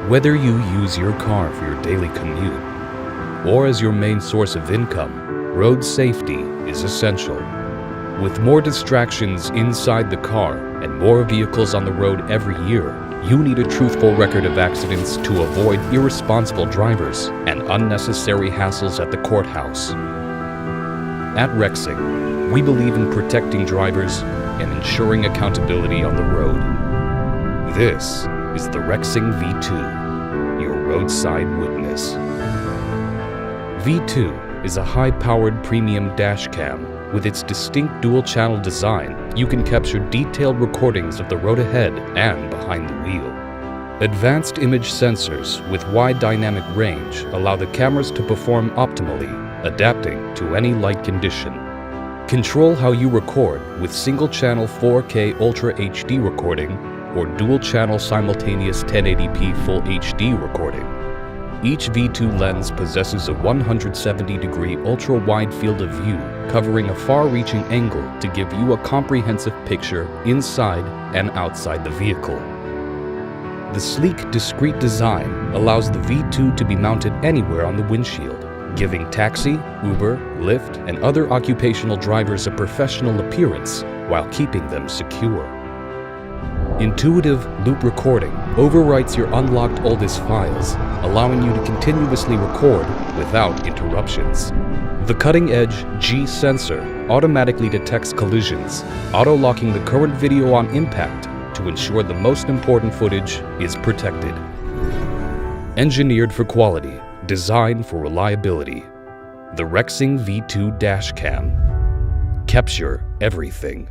Whether you use your car for your daily commute or as your main source of income, road safety is essential. With more distractions inside the car and more vehicles on the road every year, you need a truthful record of accidents to avoid irresponsible drivers and unnecessary hassles at the courthouse. At Rexing, we believe in protecting drivers and ensuring accountability on the road. This is the Rexing V2, your roadside witness. V2 is a high-powered premium dashcam. With its distinct dual-channel design, you can capture detailed recordings of the road ahead and behind the wheel. Advanced image sensors with wide dynamic range allow the cameras to perform optimally, adapting to any light condition. Control how you record with single-channel 4K Ultra HD recording or dual-channel simultaneous 1080p Full HD recording. Each V2 lens possesses a 170-degree ultra-wide field of view, covering a far-reaching angle to give you a comprehensive picture inside and outside the vehicle. The sleek, discreet design allows the V2 to be mounted anywhere on the windshield, giving taxi, Uber, Lyft, and other occupational drivers a professional appearance while keeping them secure. Intuitive loop recording overwrites your unlocked oldest files, allowing you to continuously record without interruptions. The cutting-edge G sensor automatically detects collisions, auto-locking the current video on impact to ensure the most important footage is protected. Engineered for quality, designed for reliability. The Rexing V2 Dashcam. Capture everything.